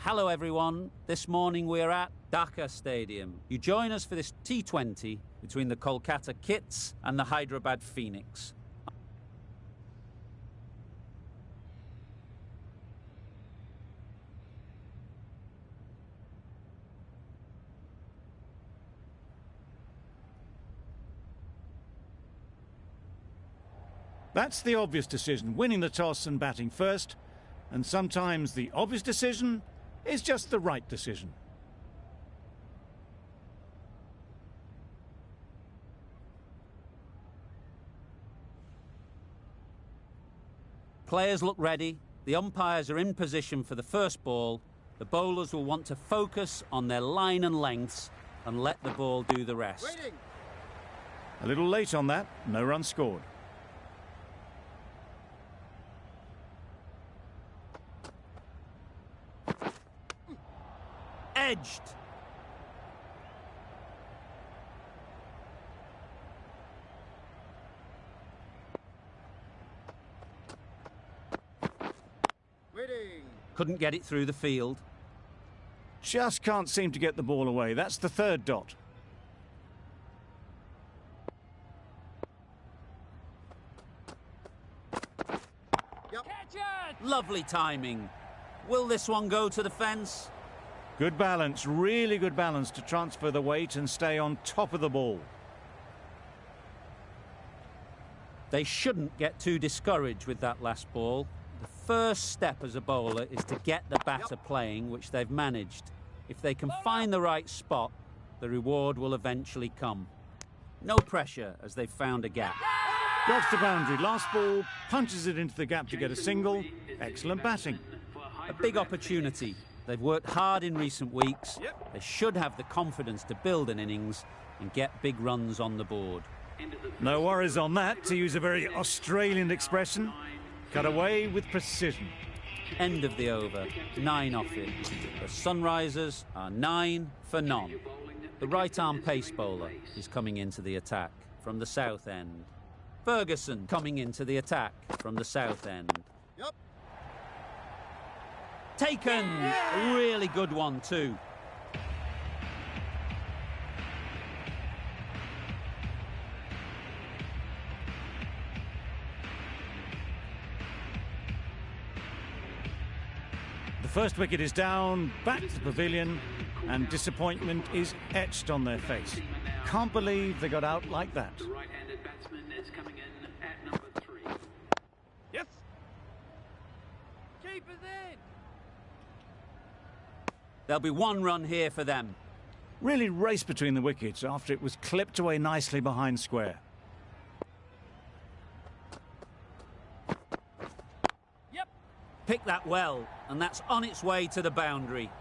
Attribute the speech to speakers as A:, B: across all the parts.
A: Hello everyone, this morning we're at Dhaka Stadium. You join us for this T20 between the Kolkata Kits and the Hyderabad Phoenix.
B: That's the obvious decision, winning the toss and batting first. And sometimes the obvious decision is just the right decision.
A: Players look ready, the umpires are in position for the first ball. The bowlers will want to focus on their line and lengths and let the ball do the rest.
C: Waiting.
B: A little late on that, no run scored.
A: Edged.
C: Waiting.
A: Couldn't get it through the field.
B: Just can't seem to get the ball away. That's the third dot.
C: Yep.
A: Catch it! Lovely timing. Will this one go to the fence?
B: Good balance, really good balance to transfer the weight and stay on top of the ball.
A: They shouldn't get too discouraged with that last ball. The first step as a bowler is to get the batter playing, which they've managed. If they can find the right spot, the reward will eventually come. No pressure as they've found a gap.
B: Drops the boundary, last ball, punches it into the gap to get a single. Excellent batting.
A: A big opportunity. They've worked hard in recent weeks.
C: Yep.
A: They should have the confidence to build an innings and get big runs on the board.
B: No worries on that, to use a very Australian expression. Cut away with precision.
A: End of the over, 9 off it. The Sunrisers are 9 for none. The right-arm pace bowler is coming into the attack from the south end. Ferguson coming into the attack from the south end.
C: Yep.
A: Taken! A really good one too.
B: The first wicket is down, back to the pavilion, and disappointment is etched on their face. Can't believe they got out like that.
D: The right-handed batsman is coming in at number 3.
C: Yes. Keep it in.
A: There'll be 1 run here for them.
B: Really raced between the wickets after it was clipped away nicely behind square.
A: Yep. Pick that well, and that's on its way to the boundary.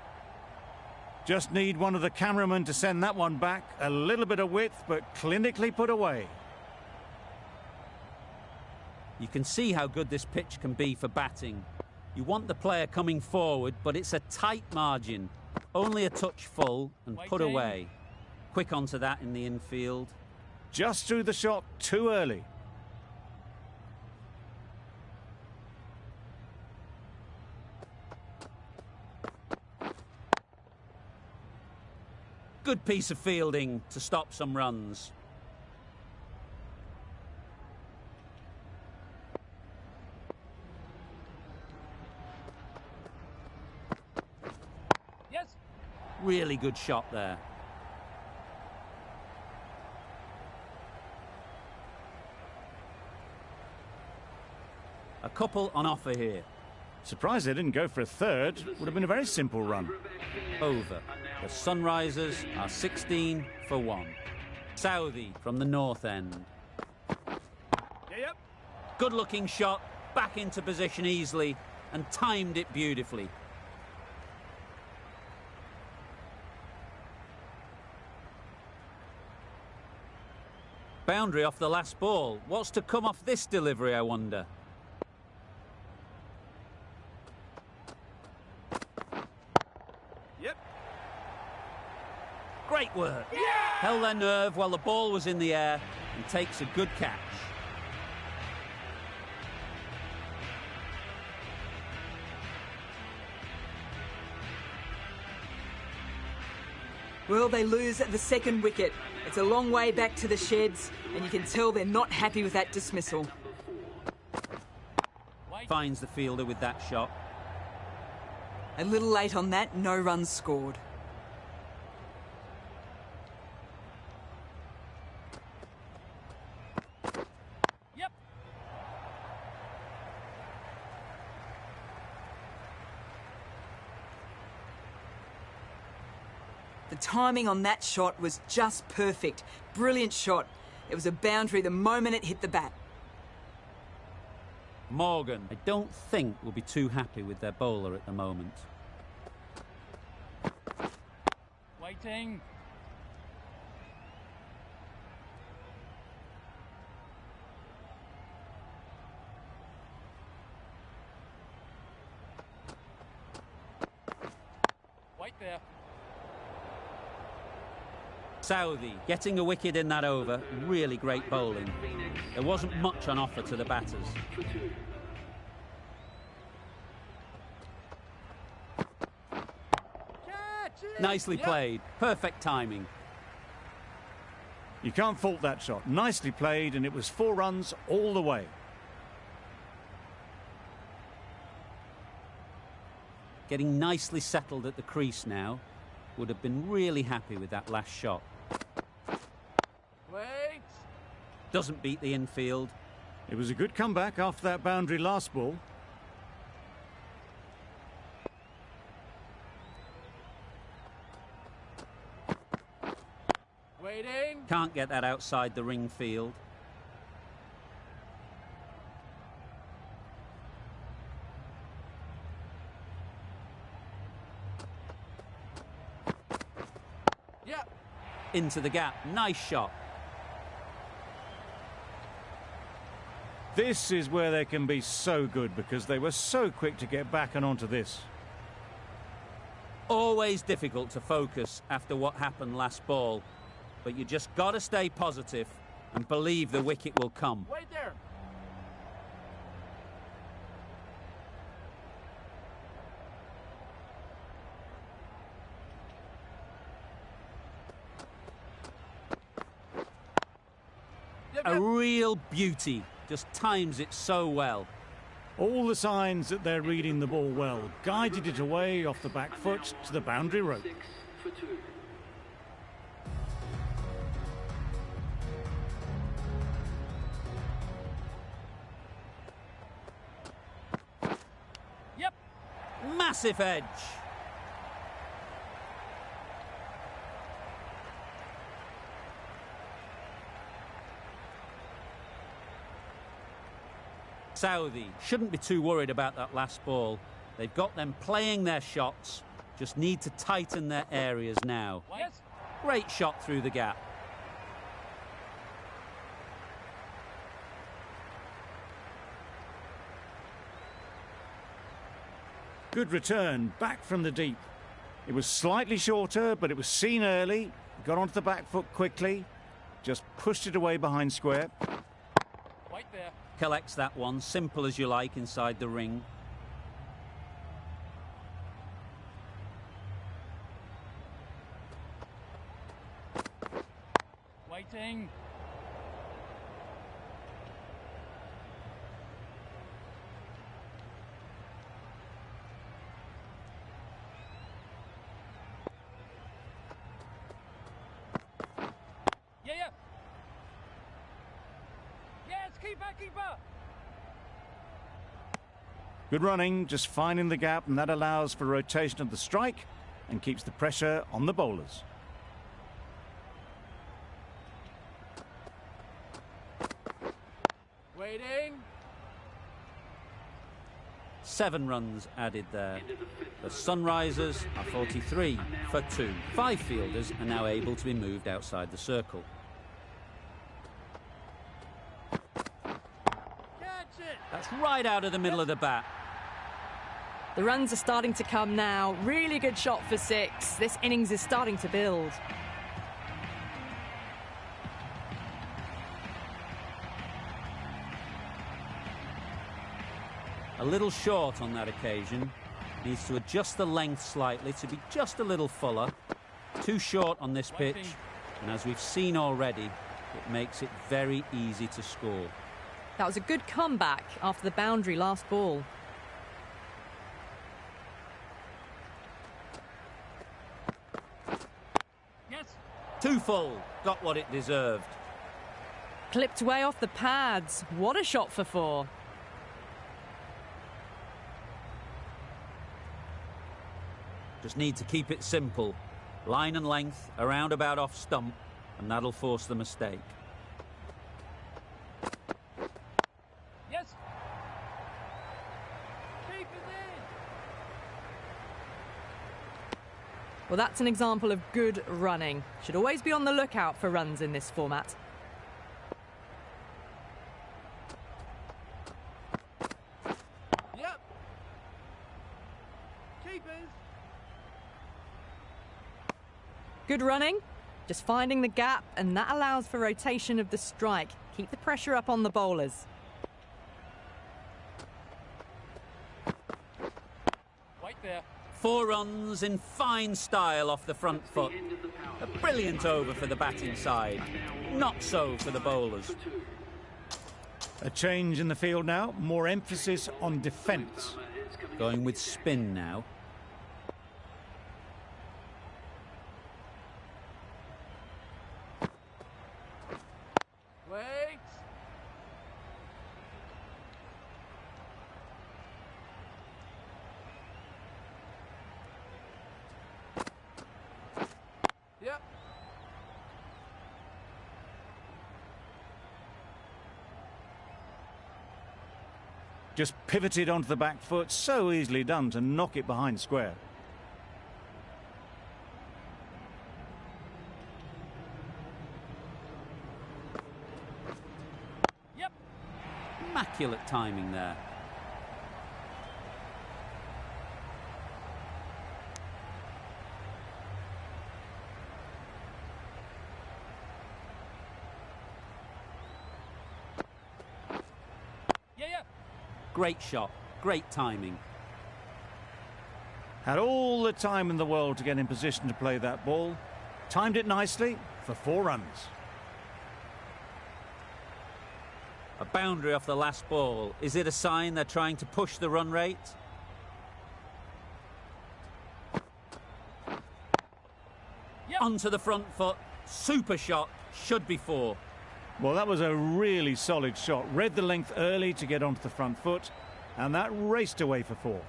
B: Just need one of the cameramen to send that one back. A little bit of width, but clinically put away.
A: You can see how good this pitch can be for batting. You want the player coming forward, but it's a tight margin. Only a touch full and put away. Quick onto that in the infield.
B: Just threw the shot too early.
A: Good piece of fielding to stop some runs.
C: Yes.
A: Really good shot there. A couple on offer here.
B: Surprised they didn't go for a third. Would have been a very simple run.
A: Over. The Sunrisers are 16 for 1. Southey from the north end.
C: Yep.
A: Good looking shot, back into position easily and timed it beautifully. Boundary off the last ball. What's to come off this delivery, I wonder?
C: Yep.
A: Great work.
C: Yeah!
A: Held their nerve while the ball was in the air and takes a good catch.
E: Well, they lose the second wicket. It's a long way back to the sheds, and you can tell they're not happy with that dismissal.
A: Finds the fielder with that shot.
E: A little late on that, no runs scored.
C: Yep.
E: The timing on that shot was just perfect. Brilliant shot. It was a boundary the moment it hit the bat.
A: Morgan, I don't think, will be too happy with their bowler at the moment.
C: Waiting. Wait there.
A: Southey getting a wicket in that over. Really great bowling. There wasn't much on offer to the batters. Nicely played. Perfect timing.
B: You can't fault that shot. Nicely played, and it was 4 runs all the way.
A: Getting nicely settled at the crease now. Would have been really happy with that last shot.
C: Wait.
A: Doesn't beat the infield.
B: It was a good comeback after that boundary last ball.
C: Waiting.
A: Can't get that outside the ring field.
C: Yep.
A: Into the gap. Nice shot.
B: This is where they can be so good because they were so quick to get back and onto this.
A: Always difficult to focus after what happened last ball. But you just got to stay positive and believe the wicket will come.
C: Wait there. Yep,
A: A
C: yep.
A: real beauty. Just times it so well.
B: All the signs that they're reading the ball well. Guided it away off the back foot to the boundary rope.
D: 6 for 2.
C: Yep.
A: Massive edge. Southey shouldn't be too worried about that last ball. They've got them playing their shots. Just need to tighten their areas now.
C: Yes.
A: Great shot through the gap.
B: Good return, back from the deep. It was slightly shorter, but it was seen early. Got onto the back foot quickly. Just pushed it away behind square.
C: Wait there.
A: Collects that one, simple as you like, inside the ring.
C: Waiting. Yeah, yeah. Yes, keeper, keeper.
B: Good running, just finding the gap, and that allows for rotation of the strike and keeps the pressure on the bowlers.
C: Waiting.
A: 7 runs added there. The Sunrisers are 43 for 2. 5 fielders are now able to be moved outside the circle.
C: Catch it.
A: That's right out of the middle of the bat.
F: The runs are starting to come now. Really good shot for 6. This innings is starting to build.
A: A little short on that occasion. Needs to adjust the length slightly to be just a little fuller. too short on this pitch,
C: Waiting.
A: and as we've seen already, it makes it very easy to score.
F: That was a good comeback after the boundary last ball.
C: Yes.
A: Too full, got what it deserved.
F: Clipped way off the pads. What a shot for 4.
A: Just need to keep it simple. Line and length, around about off stump, and that'll force the mistake.
C: Yes. Keep it in.
F: Well, that's an example of good running. Should always be on the lookout for runs in this format.
C: Yep. Keepers.
F: Good running, just finding the gap, and that allows for rotation of the strike. Keep the pressure up on the bowlers.
C: Wait there.
A: 4 runs in fine style off the front foot. A brilliant over for the batting side. Not so for the bowlers.
B: A change in the field now, more emphasis on defence.
A: Going with spin now.
C: Wait. Yep.
B: Just pivoted onto the back foot, so easily done to knock it behind square.
C: Yep.
A: Immaculate timing there.
C: Yeah.
A: Great shot, great timing.
B: Had all the time in the world to get in position to play that ball. Timed it nicely for 4 runs.
A: A boundary off the last ball. Is it a sign they're trying to push the run rate?
C: Yep.
A: Onto the front foot. Super shot. Should be 4.
B: Well, that was a really solid shot. Read the length early to get onto the front foot, and that raced away for 4.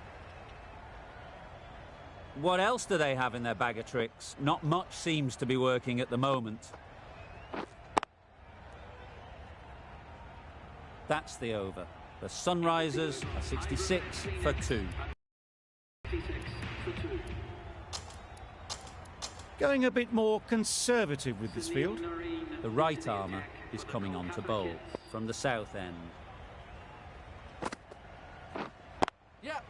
A: What else do they have in their bag of tricks? Not much seems to be working at the moment. That's the over. The Sunrisers are 66 for 2.
B: Going a bit more conservative with this field.
A: The right armour is coming on to bowl from the south end.
C: Yep.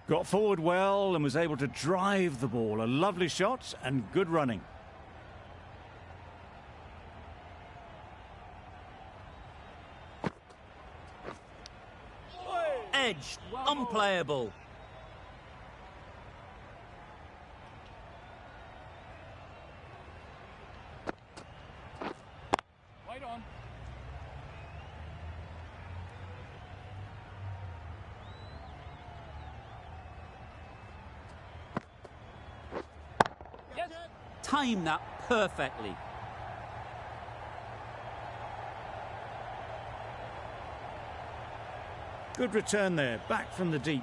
B: Got forward well and was able to drive the ball. A lovely shot and good running.
A: Edged, unplayable.
C: Wait on. Yes.
A: Time that perfectly.
B: Good return there, back from the deep.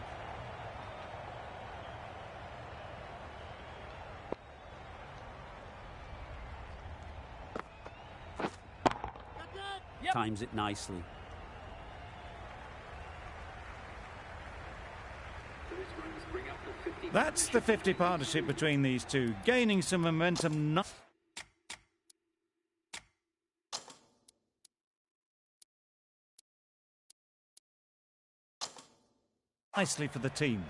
C: Yep.
A: Times it nicely.
B: That's the 50 partnership between these two, gaining some momentum. Nicely for the team.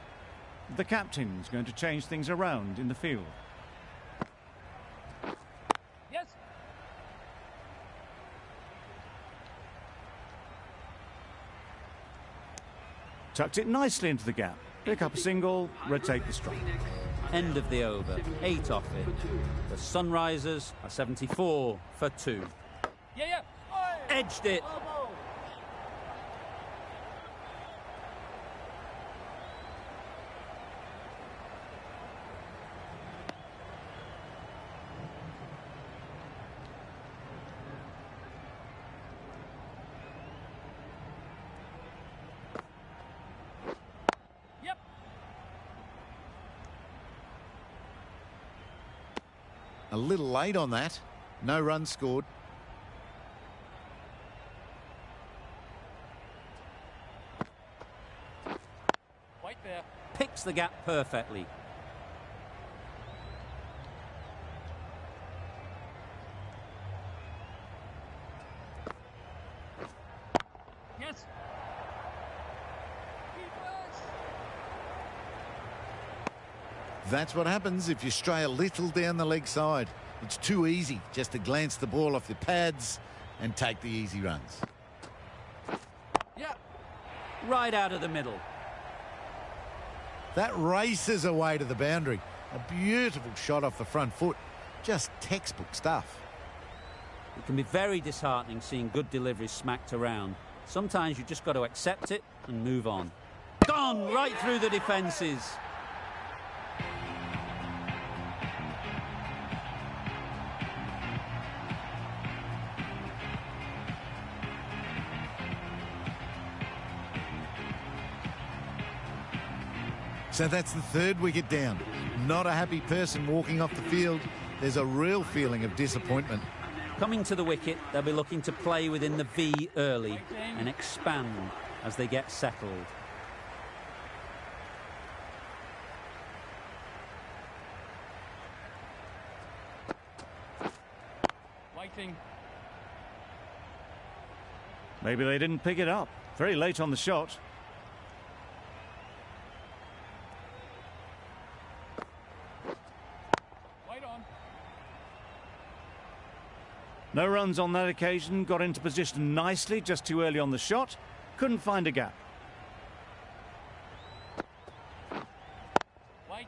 B: The captain's going to change things around in the field.
C: Yes.
B: Tucked it nicely into the gap. Pick up a single, rotate the strike.
A: End of the over, 8 off it. The Sunrisers are 74 for 2.
C: Yeah.
A: Edged it.
C: Yep.
G: A little late on that. No runs scored.
C: White there.
A: Picks the gap perfectly.
C: Yes.
G: That's what happens if you stray a little down the leg side. It's too easy just to glance the ball off the pads and take the easy runs.
C: Yeah.
A: Right out of the middle.
G: That races away to the boundary. A beautiful shot off the front foot. Just textbook stuff.
A: It can be very disheartening seeing good deliveries smacked around. Sometimes you just got to accept it and move on. Gone right through the defences.
G: So that's the third wicket down. Not a happy person walking off the field. There's a real feeling of disappointment.
A: Coming to the wicket, they'll be looking to play within the V early and expand as they get settled.
C: Waiting.
B: Maybe they didn't pick it up. Very late on the shot.
C: White on.
B: No runs on that occasion. Got into position nicely, just too early on the shot. Couldn't find a gap.
C: White.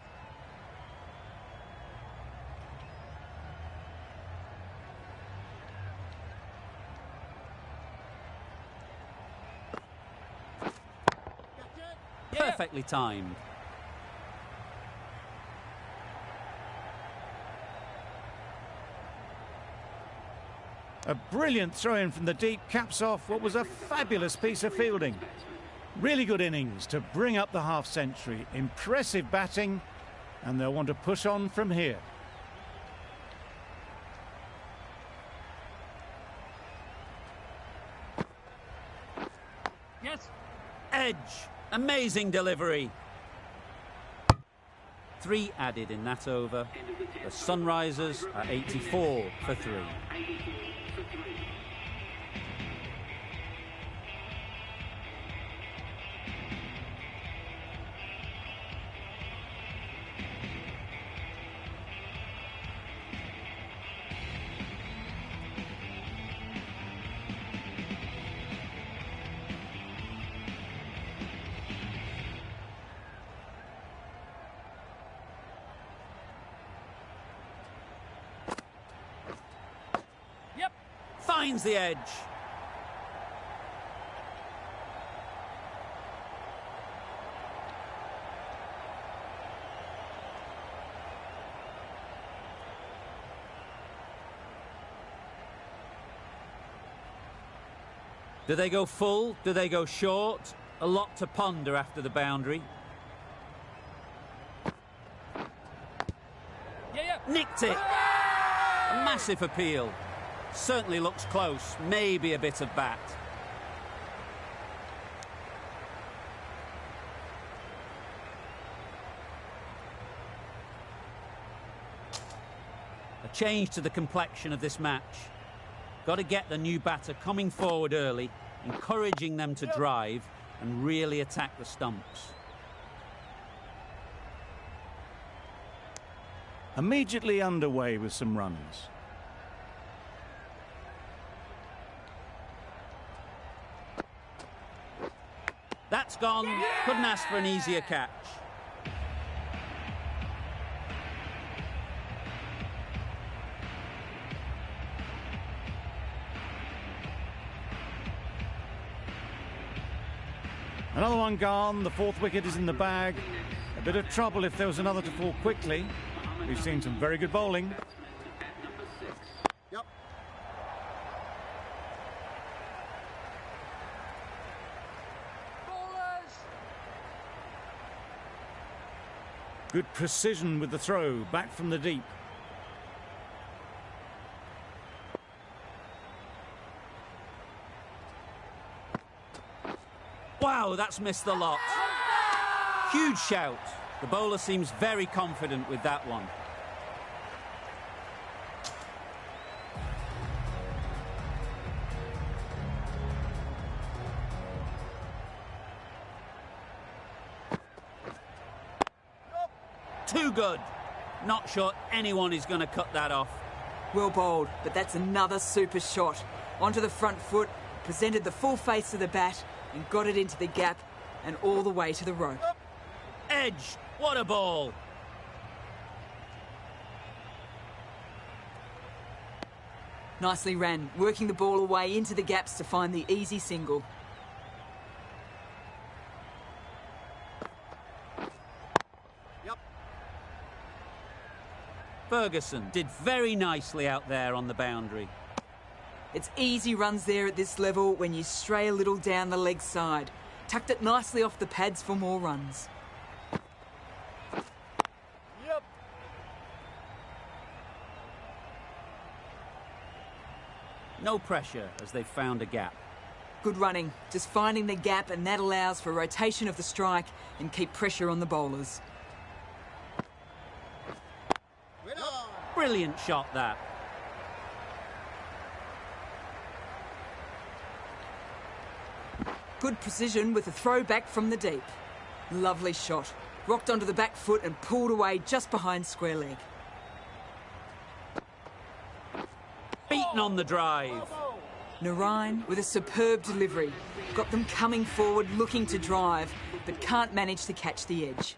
A: Perfectly timed.
B: A brilliant throw-in from the deep caps off what was a fabulous piece of fielding. Really good innings to bring up the half-century. Impressive batting, and they'll want to push on from here.
C: Yes.
A: Edge. Amazing delivery. 3 added in that over. The Sunrisers are 84 for 3.
C: Yep.
A: Finds the edge. Do they go full? Do they go short? A lot to ponder after the boundary.
C: Yeah.
A: Nicked it. A massive appeal. Certainly looks close. Maybe a bit of bat. A change to the complexion of this match. Got to get the new batter coming forward early, encouraging them to drive and really attack the stumps.
B: Immediately underway with some runs.
A: That's gone. Couldn't ask for an easier catch.
B: Another one gone. The fourth wicket is in the bag. A bit of trouble if there was another to fall quickly. We've seen some very good bowling.
G: Yep.
B: Good precision with the throw, back from the deep.
A: Wow, that's missed the lot. Huge shout. The bowler seems very confident with that one. Too good. Not sure anyone is going to cut that off.
E: Well bowled, but that's another super shot. Onto the front foot, presented the full face of the bat and got it into the gap and all the way to the rope.
A: Edge. What a ball.
E: Nicely ran, working the ball away into the gaps to find the easy single.
A: Ferguson did very nicely out there on the boundary.
E: It's easy runs there at this level when you stray a little down the leg side. Tucked it nicely off the pads for more runs.
C: Yep.
A: No pressure as they've found a gap.
E: Good running, just finding the gap, and that allows for rotation of the strike and keep pressure on the bowlers.
A: Brilliant shot, that.
E: Good precision with a throw back from the deep. Lovely shot. Rocked onto the back foot and pulled away just behind square leg.
A: Beaten on the drive.
E: Narine with a superb delivery. Got them coming forward looking to drive, but can't manage to catch the edge.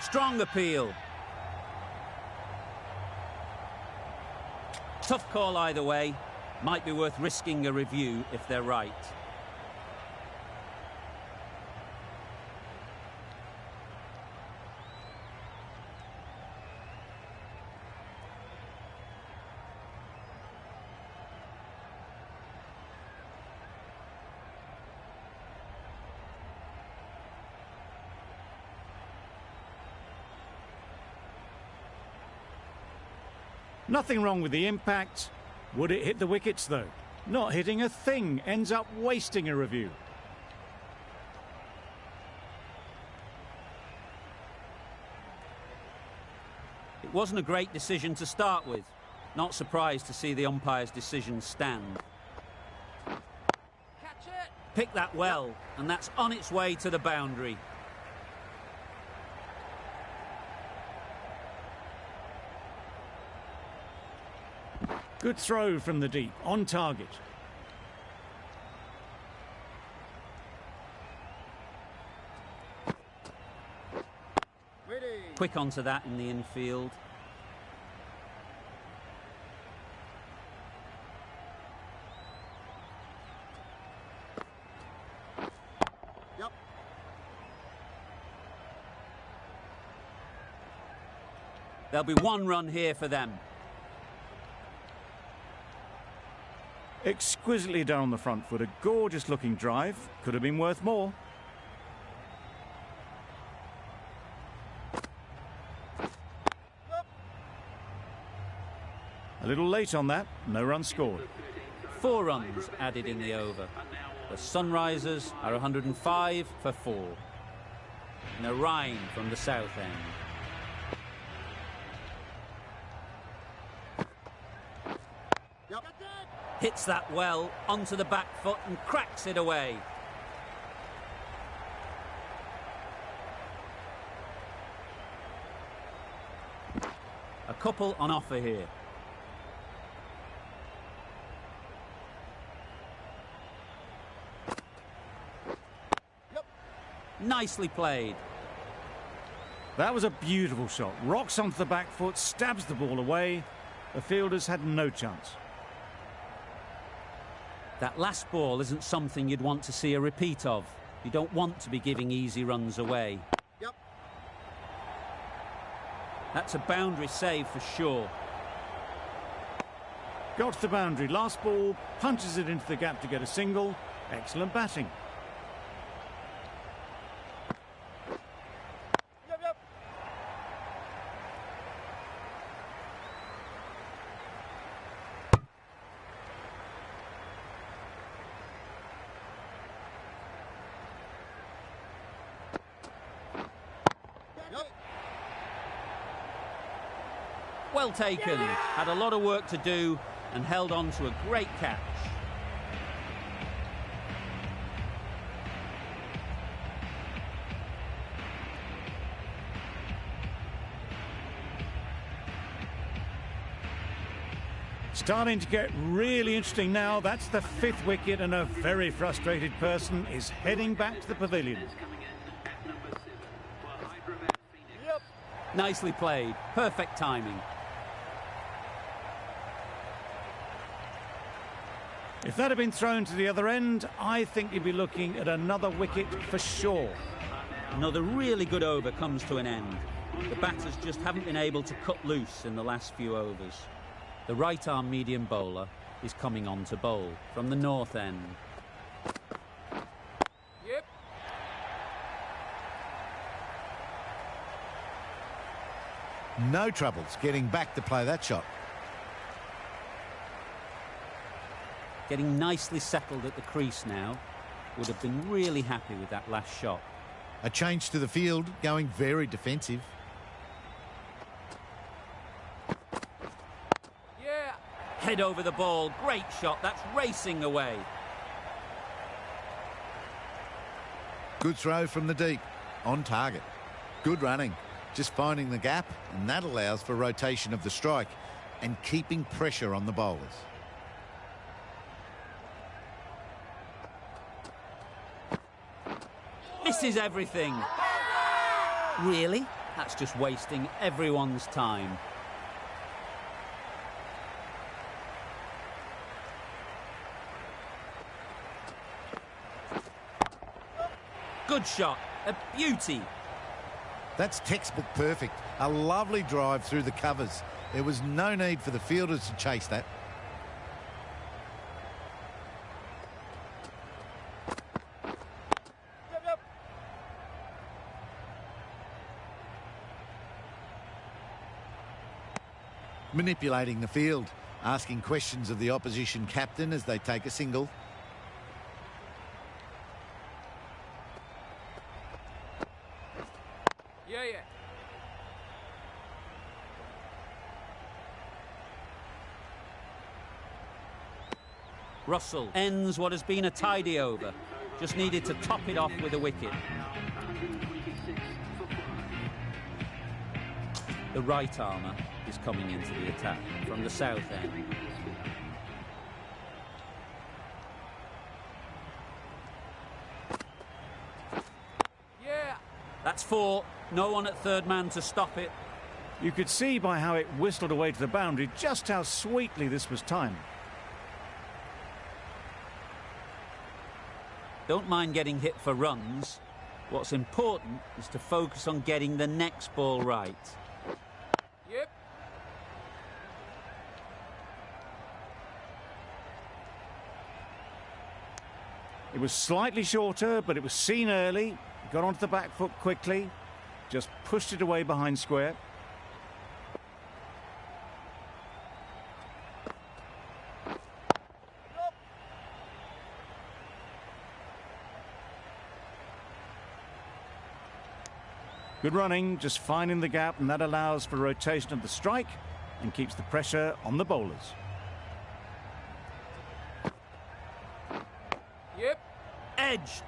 A: Strong appeal. Tough call either way. Might be worth risking a review if they're right.
B: Nothing wrong with the impact. Would it hit the wickets, though? Not hitting a thing, ends up wasting a review.
A: It wasn't a great decision to start with. Not surprised to see the umpire's decision stand.
C: Catch it.
A: Picked that well, and that's on its way to the boundary.
B: Good throw from the deep, on target.
A: Quick onto that in the infield. There'll be one run here for them.
B: Exquisitely done on the front foot, a gorgeous looking drive. Could have been worth more. A little late on that, no run scored.
A: 4 runs added in the over. The Sunrisers are 105 for 4. Narine from the south end. Hits that well onto the back foot and cracks it away. A couple on offer here. Nicely played.
B: That was a beautiful shot. Rocks onto the back foot, stabs the ball away. The fielders had no chance.
A: That last ball isn't something you'd want to see a repeat of. You don't want to be giving easy runs away.
G: Yep.
A: That's a boundary save for sure.
B: Got to the boundary. Last ball, punches it into the gap to get a single. Excellent batting.
A: Well taken. Had a lot of work to do and held on to a great catch.
B: Starting to get really interesting now. That's the 5th wicket, and a very frustrated person is heading back to the pavilion.
A: Nicely played. Perfect timing.
B: If that had been thrown to the other end, I think you'd be looking at another wicket for sure.
A: Another really good over comes to an end. The batters just haven't been able to cut loose in the last few overs. The right-arm medium bowler is coming on to bowl from the north end.
C: Yep.
G: No troubles getting back to play that shot.
A: Getting nicely settled at the crease now. Would have been really happy with that last shot.
G: A change to the field, going very defensive.
C: Yeah.
A: Head over the ball. Great shot. That's racing away.
G: Good throw from the deep. On target. Good running. Just finding the gap, and that allows for rotation of the strike and keeping pressure on the bowlers.
A: Misses everything. Really? That's just wasting everyone's time. Good shot. A beauty.
G: That's textbook perfect. A lovely drive through the covers. There was no need for the fielders to chase that. Manipulating the field, asking questions of the opposition captain as they take a single.
C: Yeah, yeah.
A: Russell ends what has been a tidy over. Just needed to top it off with a wicket. The right armour is coming into the attack from the south end.
C: Yeah.
A: That's 4. No one at third man to stop it.
B: You could see by how it whistled away to the boundary just how sweetly this was timed.
A: Don't mind getting hit for runs. What's important is to focus on getting the next ball right.
C: Yep.
B: It was slightly shorter, but it was seen early. Got onto the back foot quickly. Just pushed it away behind square. Good running, just finding the gap, and that allows for rotation of the strike and keeps the pressure on the bowlers.
A: edged.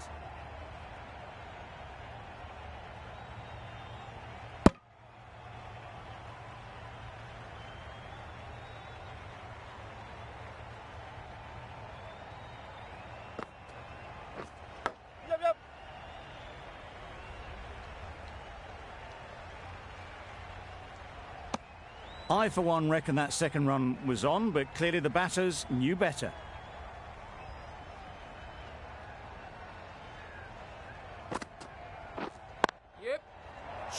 B: I, for one, reckon that second run was on, but clearly the batters knew better.
C: Yep.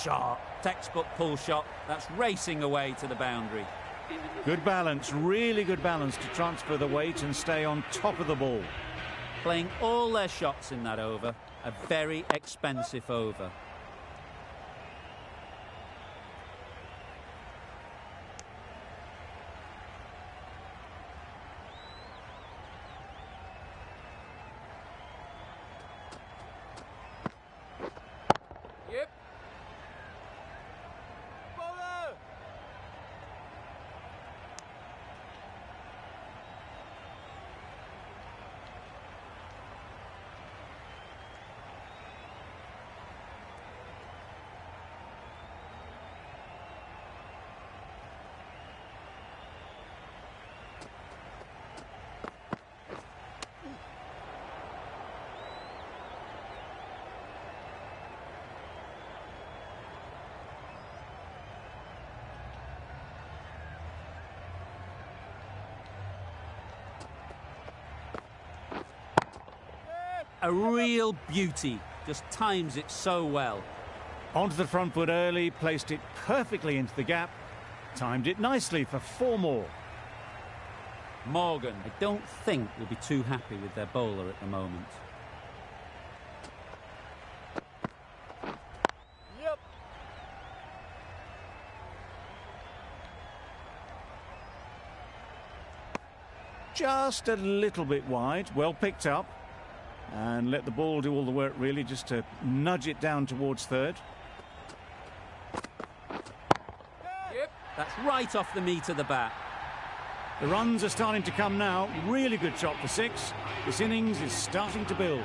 A: Shot. Textbook pull shot. That's racing away to the boundary.
B: Good balance, really good balance to transfer the weight and stay on top of the ball.
A: Playing all their shots in that over. A very expensive over.
C: Yep. Bowler.
A: A real beauty. Just times it so well.
B: Onto the front foot early, placed it perfectly into the gap, timed it nicely for 4 more.
A: Morgan, I don't think, will be too happy with their bowler at the moment.
C: Yep.
B: Just a little bit wide, well picked up. And let the ball do all the work, really, just to nudge it down towards third.
C: Yep.
A: That's right off the meat of the bat.
B: The runs are starting to come now. Really good shot for 6. This innings is starting to build.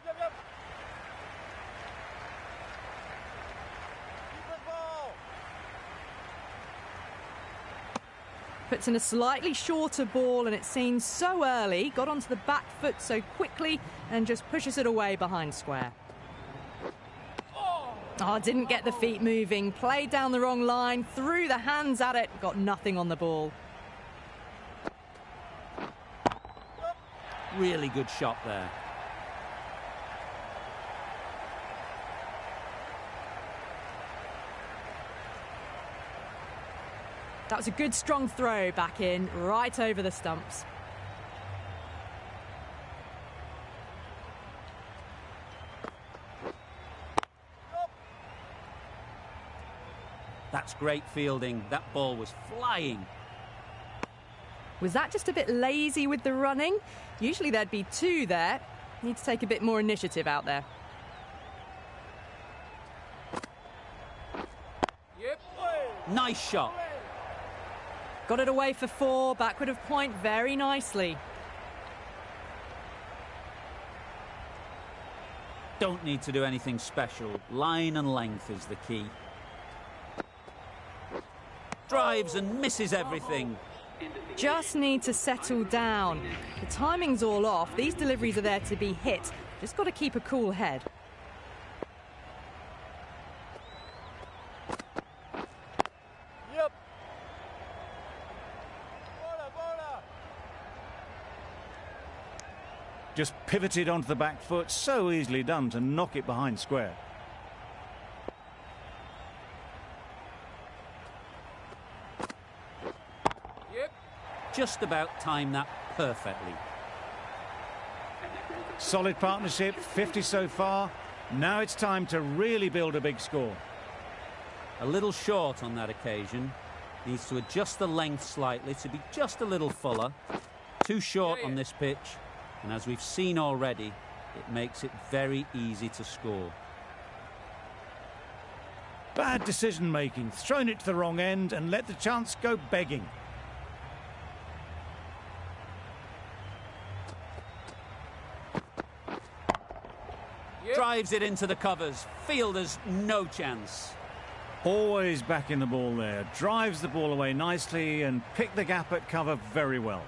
C: Yep. Yep. Keep it ball.
F: Puts in a slightly shorter ball, and it seems so early. Got onto the back foot so quickly and just pushes it away behind square. Oh, didn't get the feet moving. Played down the wrong line, threw the hands at it, got nothing on the ball.
A: Really good shot there.
F: That was a good strong throw back in, right over the stumps.
A: That's great fielding. That ball was flying.
F: Was that just a bit lazy with the running? Usually there'd be 2 there. Need to take a bit more initiative out there.
C: Yep.
A: Nice shot.
F: Got it away for 4, backward of point very nicely.
A: Don't need to do anything special. Line and length is the key. Drives and misses everything.
F: Just need to settle down. The timing's all off. These deliveries are there to be hit. Just got to keep a cool head.
C: Yep. Bowler.
B: Just pivoted onto the back foot, so easily done to knock it behind square.
C: Yep.
A: Just about timed that perfectly.
B: Solid partnership, 50 so far. Now it's time to really build a big score.
A: A little short on that occasion. Needs to adjust the length slightly to be just a little fuller. Too short on this pitch. And as we've seen already, it makes it very easy to score.
B: Bad decision making, thrown it to the wrong end and let the chance go begging.
C: Yep.
A: Drives it into the covers. Fielder's no chance.
B: Always back in the ball there. Drives the ball away nicely and picked the gap at cover very well.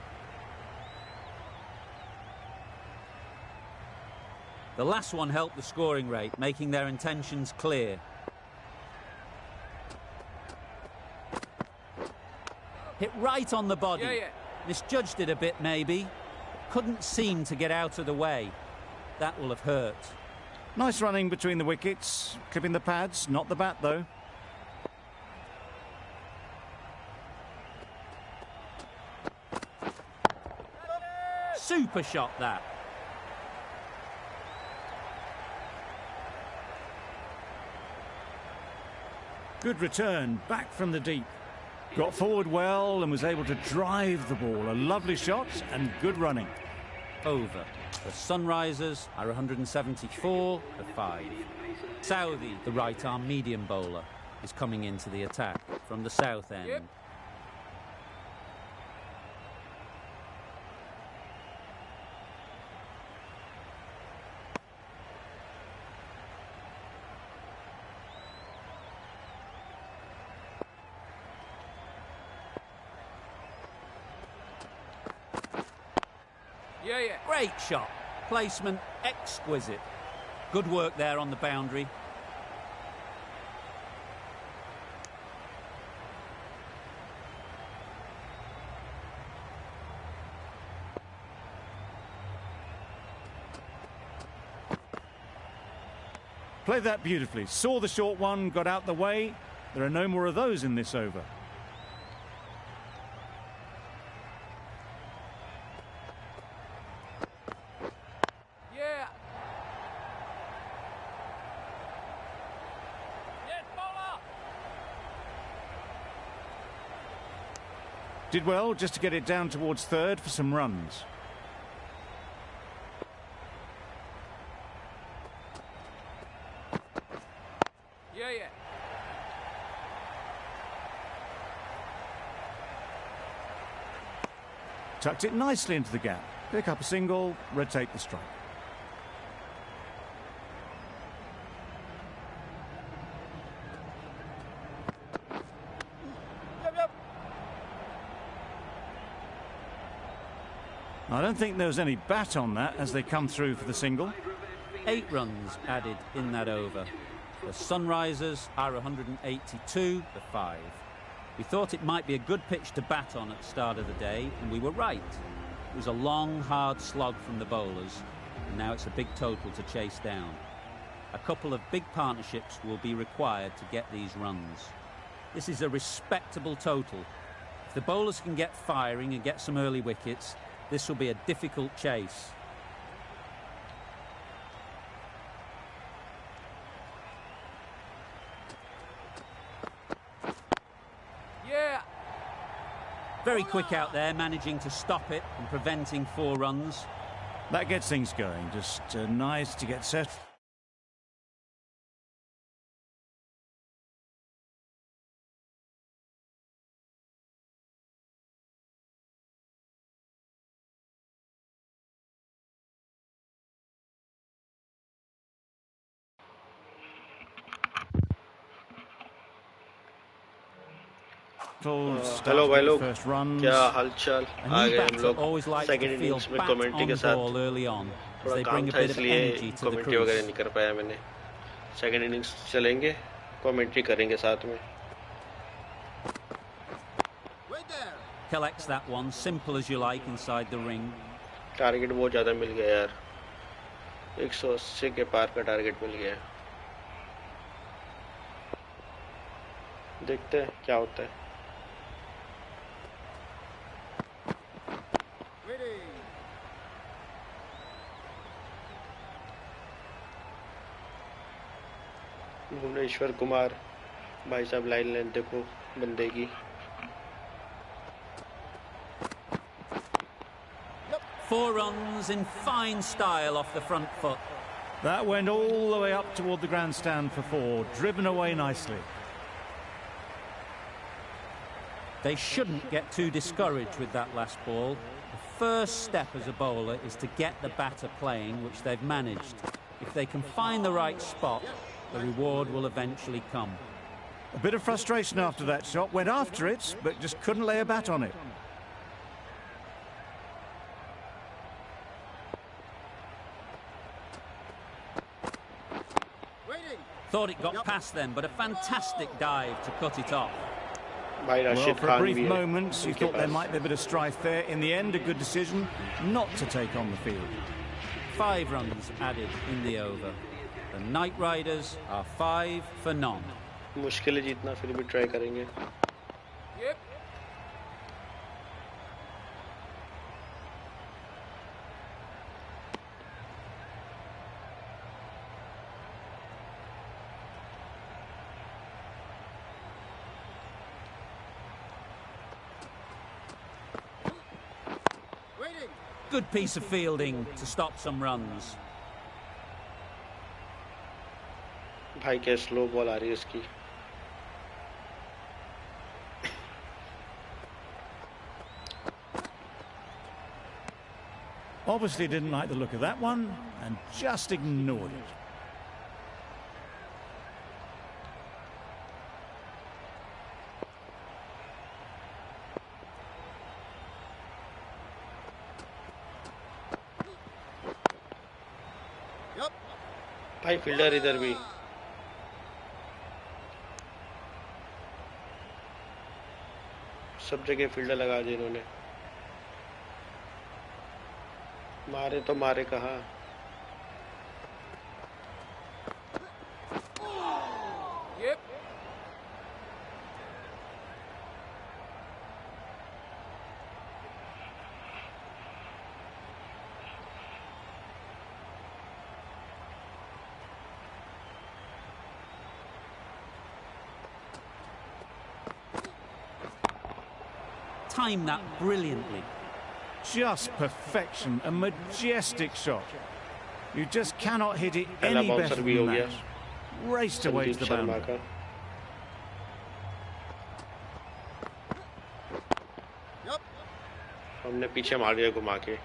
A: The last one helped the scoring rate, making their intentions clear. Hit right on the body.
C: Yeah.
A: Misjudged it a bit, maybe. Couldn't seem to get out of the way. That will have hurt.
B: Nice running between the wickets. Clipping the pads, not the bat though.
A: Super shot, that.
B: Good return, back from the deep. Got forward well and was able to drive the ball. A lovely shot and good running.
A: Over. The Sunrisers are 174 for 5. Southey, the right-arm medium bowler, is coming into the attack from the south end.
C: Yep. Yeah.
A: Great shot. Placement exquisite. Good work there on the boundary.
B: Played that beautifully. Saw the short one, got out the way. There are no more of those in this over.
C: Yeah. Yes, bowler.
B: Did well just to get it down towards third for some runs.
C: Yeah.
B: Tucked it nicely into the gap. Pick up a single, rotate the strike.
C: Yep.
B: I don't think there was any bat on that as they come through for the single.
A: 8 runs added in that over. The Sunrisers are 182 for 5. We thought it might be a good pitch to bat on at the start of the day, and we were right. It was a long, hard slog from the bowlers, and now it's a big total to chase down. A couple of big partnerships will be required to get these runs. This is a respectable total. If the bowlers can get firing and get some early wickets, this will be a difficult chase.
C: Yeah.
A: Very quick out there, managing to stop it and preventing 4 runs.
B: That gets things going. Just nice to get set.
H: Hello भाई लोग,
B: First runs.
H: क्या हालचाल?
A: A
H: uh
A: new
H: गए हम
A: batter
H: लोग
A: always likes to
H: second
A: feel
H: innings में
A: bat
H: commentary
A: on
H: के साथ।
A: ball early on, as
H: थोड़ा
A: they
H: काम
A: bring a
H: था
A: bit of
H: इसलिए
A: energy to the
H: कमेंट्री वगैरह
A: crease.
H: नहीं कर पाया मैंने। सेकंड इनिंग्स चलेंगे, कमेंट्री करेंगे साथ में।
A: Collects that one, simple as you like, inside the ring.
H: Target बहुत ज़्यादा मिल गया यार, 180 के पार का टारगेट मिल गया। देखते हैं क्या होता है। भुवनेश्वर कुमार भाई साहब, लाइन लेंथ देखो बंदे की।
A: 4 runs in fine style off the front foot.
B: That went all the way up toward the grandstand for 4, driven away nicely.
A: They shouldn't get too discouraged with that last ball. The first step as a bowler is to get the batter playing, which they've managed. If they can find the right spot, the reward will eventually come.
B: A bit of frustration after that shot, went after it, but just couldn't lay a bat on it.
A: Thought it got past them, but a fantastic dive to cut it off.
B: Well, for a brief moment, you thought there might be a bit of strife there. In the end, a good decision not to take on the field.
A: 5 runs added in the over. The Knight Riders are 5 for none.
H: मुश्किल है जीतना, फिर भी try करेंगे.
C: Yep.
A: Good piece of fielding to stop some runs.
H: भाई क्या slow ball आ रही है इसकी.
B: Obviously didn't like the look of that one and just ignored it.
H: भाई फील्डर इधर भी. सब जगह फील्डर लगा दिए इन्होंने. मारे तो मारे कहाँ.
C: Yep.
A: Timed that brilliantly.
B: Just perfection, a majestic shot. You just cannot hit it any better than that. Raced away to the boundary.
H: हमने पीछे मार दिया घुमा के.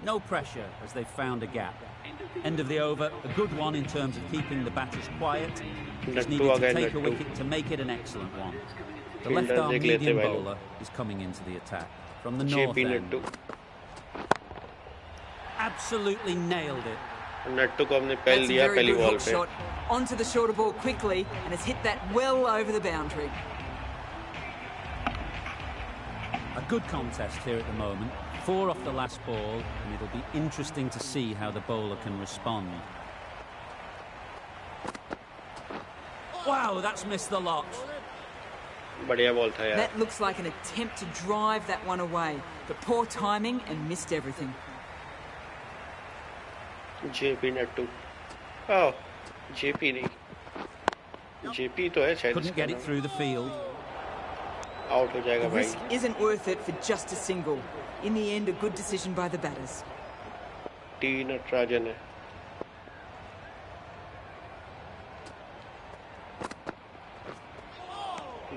A: No pressure as they found a gap. End of the over, a good one in terms of keeping the batters quiet. Just needed to take a wicket to make it an excellent one. The left-arm medium bowler is coming into the attack from the north end. Absolutely nailed it.
H: Nattu को हमने पहल
E: That's a
H: दिया
E: very
H: पहली
E: good
H: ball
E: hook
H: पे.
E: shot. Onto the shorter ball quickly and has hit that well over the boundary.
A: A good contest here at the moment. 4 off the last ball, and it'll be interesting to see how the bowler can respond. Wow, that's missed the lot.
H: बढ़िया ball था यार.
E: That looks like an attempt to drive that one away, but poor timing and missed everything.
H: JP Nattu. Oh, JP नहीं. JP तो है शायद.
A: Couldn't get it through the field.
H: Out हो जाएगा
E: The
H: भाई.
E: risk isn't worth it for just a single. In the end, a good decision by the batters.
H: T Natarajan है.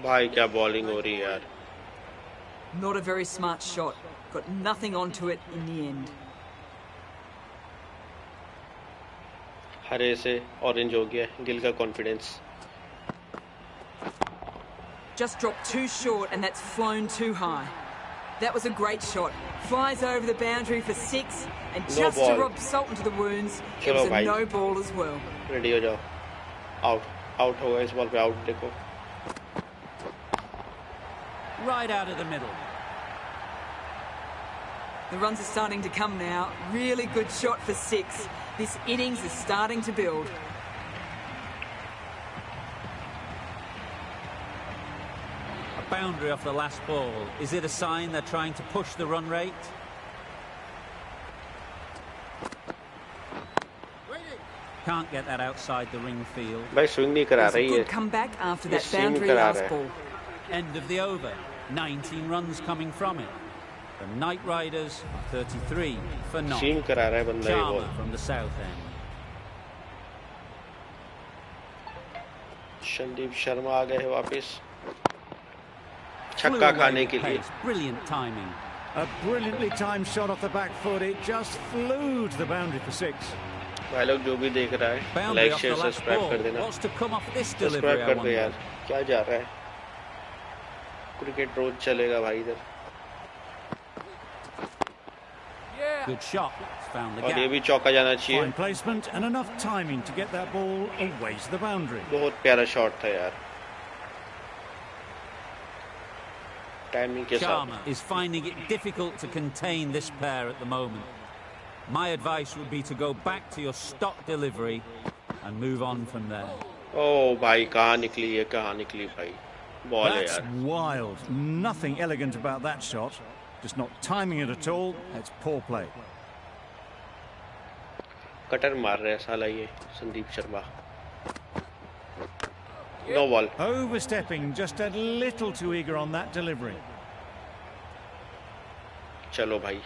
H: भाई क्या बॉलिंग हो रही है यार.
E: Not a very smart shot. Got nothing onto it in the end.
H: हरे से orange हो गया गिल का confidence.
E: Just dropped too short and that's flown too high. That was a great shot. Flies over the boundary for 6 and
H: No
E: just
H: ball.
E: to rub salt into the wounds, it
H: चलो
E: was a
H: भाई.
E: no ball as well.
H: Ready हो जाओ. Out out होगा इस ball पे. Out देखो.
A: Right out of the middle.
E: The runs are starting to come now. Really good shot for 6. This innings is starting to build.
A: A boundary off the last ball. Is it a sign they're trying to push the run rate? Can't get that outside the ring field.
H: भाई swing नहीं करा
E: It was a
H: रही है.
E: good comeback after that
H: Yes, seam
E: boundary
H: करा
E: last
H: रहा है.
E: ball.
A: End of the over. 19 runs coming from it. The Knight Riders are 33 for not.
H: सीम करा रहा है बंदा ये ball.
A: Sharma from the south end.
H: Sandeep Sharma आ गए हैं वापस छक्का खाने के लिए.
A: Brilliant timing.
B: A brilliantly timed shot off the back foot. It just flew to the boundary for 6.
H: भाई लोग जो भी देख रहा है
A: Boundary
H: like
A: off the
H: share
A: last
H: subscribe
A: ball.
H: कर देना.
A: What's to come off this
H: subscribe
A: delivery, I
H: कर दो
A: wonder?
H: यार. क्या जा रहा है क्रिकेट रोज चलेगा भाई इधर.
A: Good shot. It's found the
H: और ये
A: gap.
H: भी चौका जाना चाहिए.
B: Fine placement and enough timing to get that ball away to the boundary.
H: बहुत प्यारा शॉट था यार. टाइमिंग के साथ.
A: Sharma is finding it difficult to contain this pair at the moment. My advice would be to go back to your stock delivery and move on from there.
H: ओ भाई कहाँ निकली है कहाँ निकली भाई. बॉल है
B: That's
H: यार.
B: wild. Nothing elegant about that shot. Just not timing it at all. It's poor play.
H: Cutter मार रहा है साला ये Sandeep Sharma. No ball.
B: Overstepping, just a little too eager on that delivery.
H: चलो भाई.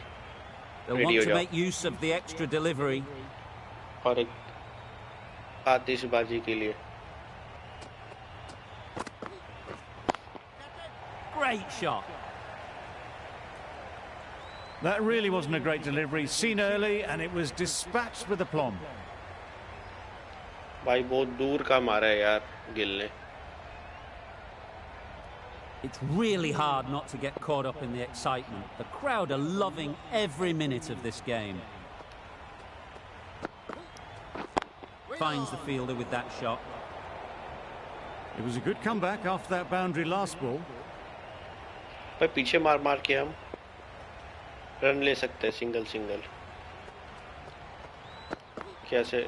A: They'll
H: Ready
A: want
H: हो
A: to
H: जाओ.
A: make use of the extra delivery.
H: और एक आतिशबाजी के लिए.
A: Great shot.
B: That really wasn't a great delivery. Seen early and it was dispatched with aplomb.
H: भाई बहुत दूर का मारा है यार गिल ने.
A: It's really hard not to get caught up in the excitement. The crowd are loving every minute of this game. Finds the fielder with that shot.
B: It was a good comeback after that boundary last ball.
H: भाई पीछे मार मार के हम run ले सकते हैं single single. कैसे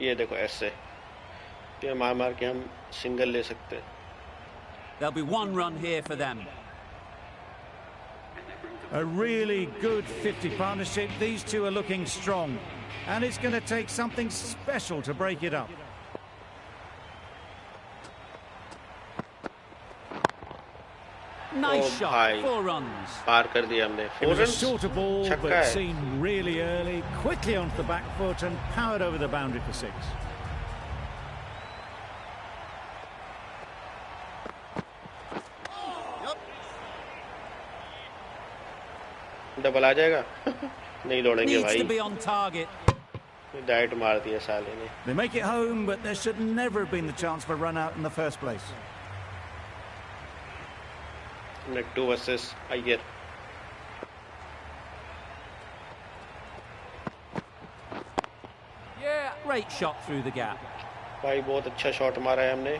H: ये देखो ऐसे ये मार मार के हम सिंगल ले सकते हैं.
A: There'll be one run here for them.
B: A really good 50 partnership. These two are looking strong. And it's going to take something special to break it up.
A: Nice
H: Oh,
A: shot.
H: bhai.
A: 4 runs.
H: पार कर दिया हमने.
B: It
H: 4
B: was a
H: runs.
B: shorter ball,
H: छक्का
B: but
H: है.
B: seen really early, quickly onto the back foot and powered over the boundary for 6.
H: Double आ जाएगा. नहीं दौड़ेंगे
A: Needs
H: भाई.
A: to be on target.
H: Diet मार दिया साले ने.
B: They make it home, but there should never have been the chance for a run out in the first place.
H: Nattu versus Iyer.
A: Great shot through the gap.
H: भाई बहुत अच्छा shot मारा है हमने.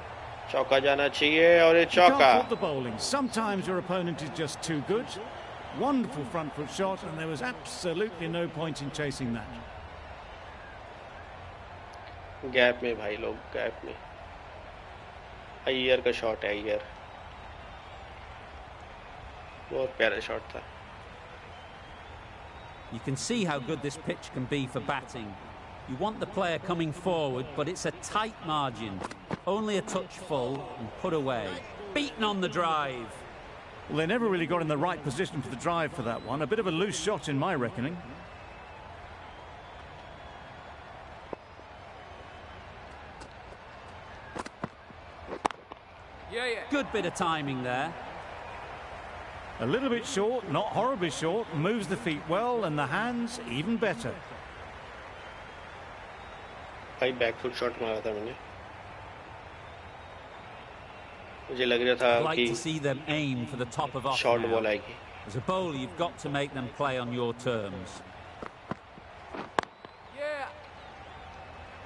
H: चौका जाना चाहिए और ये
B: You can't
H: चौका.
B: fault the bowling. Sometimes your opponent is just too good. Wonderful front foot shot, and there was absolutely no point in chasing that.
H: Gap में भाई लोग गैप में. अय्यर का शॉट है अय्यर. बहुत प्यारा शॉट था.
A: You can see how good this pitch can be for batting. You want the player coming forward, but it's a tight margin. Only a touch full and put away. Beaten on the drive.
B: Well, they never really got in the right position for the drive for that one. A bit of a loose shot in my reckoning.
A: Good bit of timing there.
B: A little bit short, not horribly short. Moves the feet well and the hands even better.
H: भाई back foot shot मारा था मैंने. मुझे लग रहा था
A: I'd like
H: कि
A: to see them aim for the top of off
H: shot
A: now.
H: Ball आएगी.
A: As a bowler, you've got to make them play on your terms.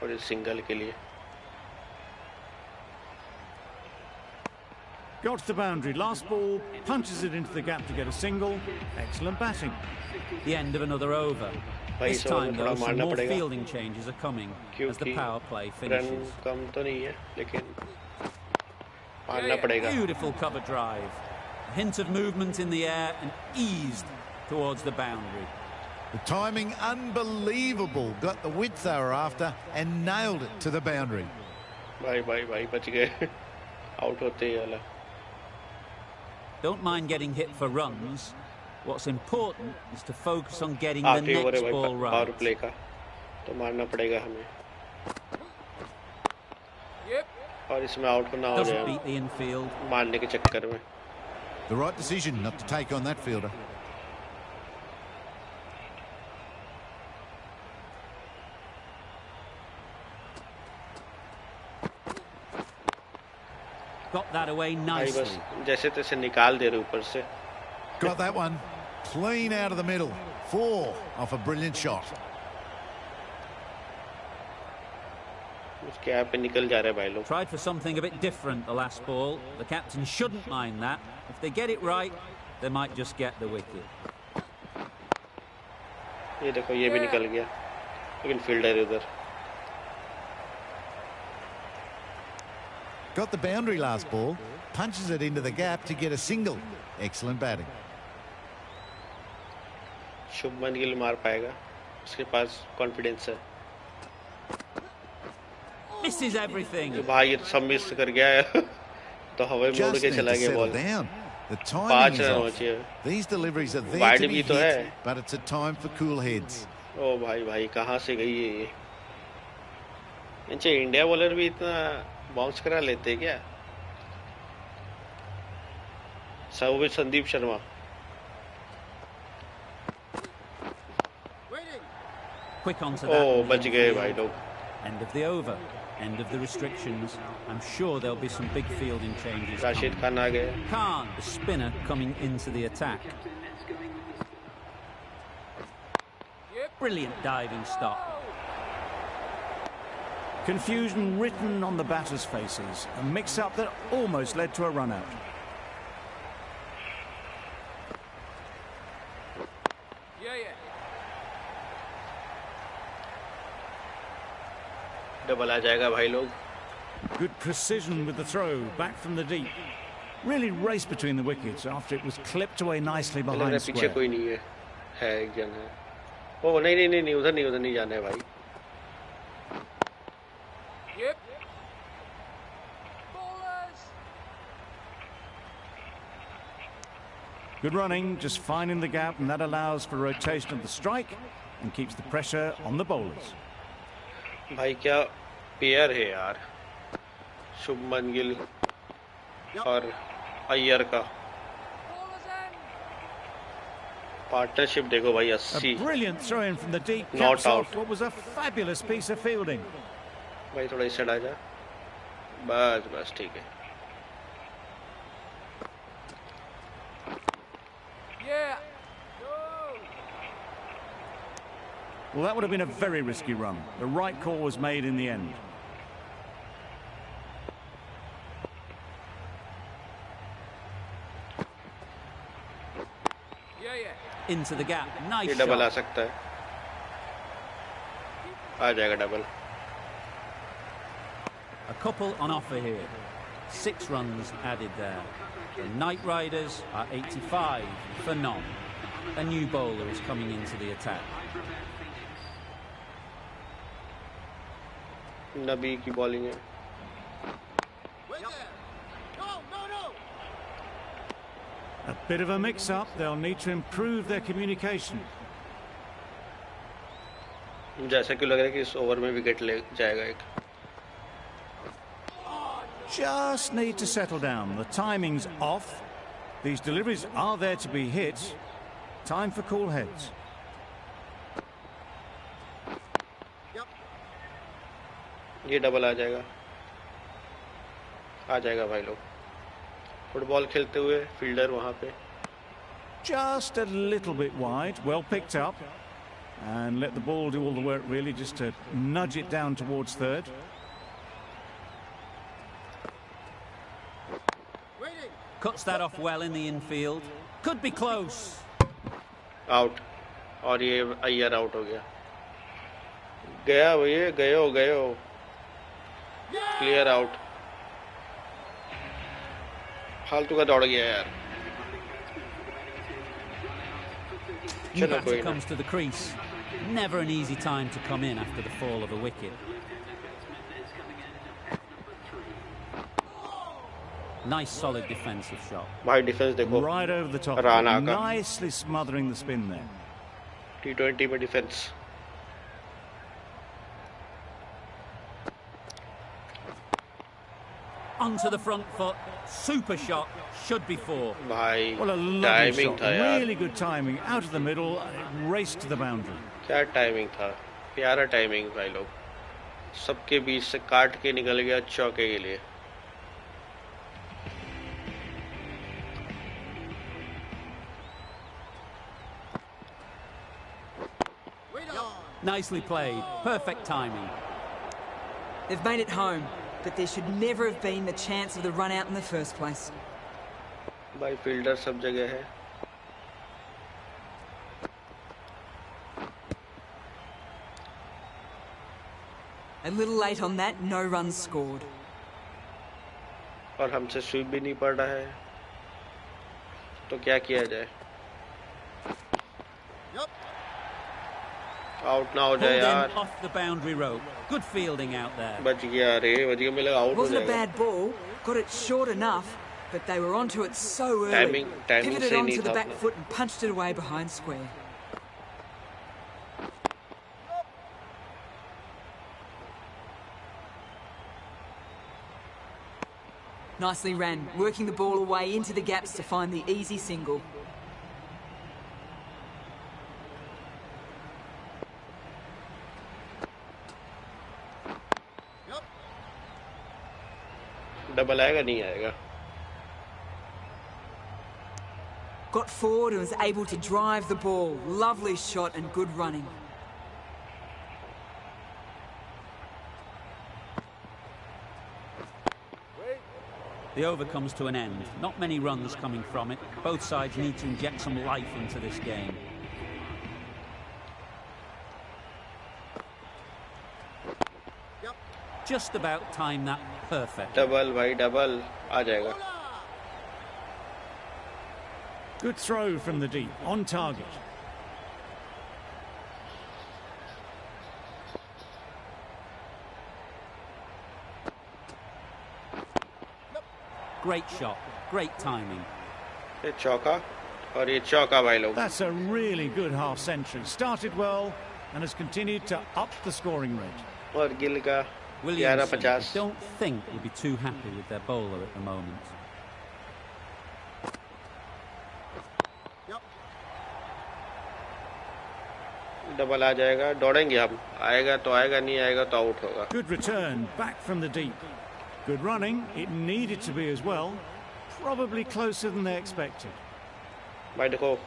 H: और इस सिंगल के लिए.
B: Got to the boundary. Last ball, punches it into the gap to get a single. Excellent batting.
A: The end of another over.
H: भाई
A: This
H: इस over
A: time,
H: में
A: though,
H: थोड़ा
A: some
H: मारना
A: more
H: पड़ेगा
A: fielding changes are coming as the
H: क्योंकि
A: power play
H: run
A: finishes.
H: कम तो नहीं है लेकिन मारना पड़ेगा.
A: Beautiful cover drive. A hint of movement in the air and eased towards the boundary.
G: The timing unbelievable. Got the width they were after and nailed it to the boundary.
H: भाई बच गए. Out होते ही वाला.
A: Don't mind getting hit for runs, What's important is to focus on getting the
H: आखिरी over है
A: next
H: भाई
A: ball
H: power
A: right.
H: Play का, तो मारना पड़ेगा हमें और इसमें आउट करना हो
A: Doesn't
H: जाए
A: beat the infield.
H: मारने के चक्कर में.
G: The right decision not to take on that fielder.
A: Got that away
H: भाई बस
A: nicely.
H: जैसे तैसे निकाल दे रहे ऊपर से.
G: Got that one. Clean out of the middle. 4 off a brilliant shot.
H: उसके यहाँ पे निकल जा रहे हैं भाई लोग.
A: Tried for something a bit different the last ball. The captain shouldn't mind that. If they get it right, they might just get the wicket.
H: ये देखो ये भी निकल गया, लेकिन फील्डर इधर.
G: Got the boundary last ball. Punches it into the gap to get a single. Excellent batting.
H: Shubman Gill मार पाएगा, उसके पास कॉन्फिडेंस है.
A: Misses everything.
H: भाई ये सब मिस कर गया है. तो हवा में उड़
G: Just
H: के
G: need
H: चला
G: to
H: गया
G: settle
H: ball.
G: down. The
H: 5
G: timing is
H: run हो
G: off.
H: चाहिए.
G: These deliveries are there
H: Wide
G: to be
H: भी तो
G: hit,
H: है.
G: but it's a time for cool heads.
H: ओ भाई भाई कहाँ से गई ये? अच्छा इंडिया बॉलर भी इतना बाउंस करा लेते हैं क्या? सब भी Sandeep Sharma.
A: Quick onto that.
H: O
A: one
H: बच
A: in
H: गए
A: field.
H: भाई लोग.
A: End of the over. End of the restrictions. I'm sure there'll be some big fielding changes.
H: Rashid
A: coming.
H: Khan आ गए.
A: Khan, the spinner, coming into the attack. Brilliant diving stop.
B: Confusion written on the batters' faces. A mix-up that almost led to a run-out.
H: Double आ जाएगा भाई लोग.
B: Good precision with the throw, back from the deep. Really raced between the wickets after it was clipped away nicely
H: लग रहा
B: behind
H: है पीछे
B: square.
H: कोई नहीं है. है एक जन है. ओ नहीं नहीं नहीं नहीं उधर नहीं जाना है भाई.
B: Good running, just finding the gap, and that allows for rotation of the strike and keeps the pressure on the bowlers.
H: भाई क्या पेयर है यार, शुभमन गिल और अय्यर का पार्टनरशिप देखो भाई. 80
B: A brilliant throw in from the deep,
H: Not
B: caps off
H: out.
B: what was a fabulous piece of fielding.
H: भाई थोड़ा इस साइड आ जा. बस बस ठीक है.
B: Well, that would have been a very risky run. The right call was made in the end.
A: Into the gap. Nice
H: ये double आ
A: shot.
H: सकता है. आ जाएगा double.
A: A couple on offer here. 6 runs added there. The Knight Riders are 85 for none. A new bowler is coming into the attack.
H: नबी की bowling है.
B: A bit of a mix-up. They'll need to improve their communication.
H: मुझे ऐसा क्यों लग रहा है कि इस ओवर में विकेट ले जाएगा एक.
B: Just need to settle down. The timing's off. These deliveries are there to be hit. Time for cool heads.
H: ये डबल आ जाएगा. आ जाएगा भाई लोग. फुटबॉल खेलते हुए फील्डर वहां पे.
B: Just a little bit wide. Well picked up. And let the ball do all the work, really, just to nudge it down towards third.
A: Cuts that off well in the infield. Could be close.
H: Out. और ये Iyer out हो गया. गया भैया, गए हो. Clear out. फालतू का दौड़ गया यार.
A: New
H: चलो
A: batter
H: कोई ना.
A: comes to the crease. Never an easy time to come in after the fall of a wicket. Nice solid defensive shot.
H: भाई डिफेंस देखो
B: Right over the top.
H: Rana का
B: Nicely smothering the spin there.
H: T20 में defence
A: Onto the front foot. Super shot. Should be four.
H: भाई
B: Well, a lovely
H: timing
B: shot.
H: था यार
B: Really good timing. Out of the middle, and it raced to the boundary.
H: क्या timing था प्यारा timing भाई लोग सबके बीच से काट के निकल गया चौके के लिए
A: Nicely played. Perfect timing.
E: They've made it home, but there should never have been the chance of the run out in the first place.
H: भाई फील्डर सब जगह है
E: A little late on that, no runs scored.
H: और हमसे SVEEP भी नहीं पड़ रहा है तो क्या किया जाए आउट ना हो
A: Pulled
H: जाए
A: in
H: यार
A: off the boundary rope. Good fielding out there.
H: बच गया रे बच गया मिला आउट हो
E: Wasn't a
H: जाएगा
E: bad ball, got it short enough, but they were onto it so early.
H: Timing
E: Pivoted
H: सही
E: onto
H: नहीं
E: the
H: था
E: back
H: अपना
E: foot and punched it away behind square. Nicely ran, working the ball away into the gaps to find the easy single.
H: Double आएगा नहीं आएगा
E: Got forward and was able to drive the ball. Lovely shot and good running.
A: The over comes to an end. Not many runs coming from it. Both sides need to inject some life into this game. Just about time that perfect.
H: Double भाई double आ जाएगा
B: Good throw from the deep, on target.
A: Great shot. Great timing.
H: ये चौका और ये चौका भाई लोग
B: That's a really good half century. Started well and has continued to up the scoring rate.
H: और गिल का
A: Williamson, I
H: 11-50
A: don't think will be too happy with their bowler at the moment.
H: Double आ जाएगा दौड़ेंगे हम आएगा तो आएगा नहीं आएगा तो आउट होगा
B: Good return, back from the deep. Good running, it needed to be as well. Probably closer than they expected.
H: भाई देखो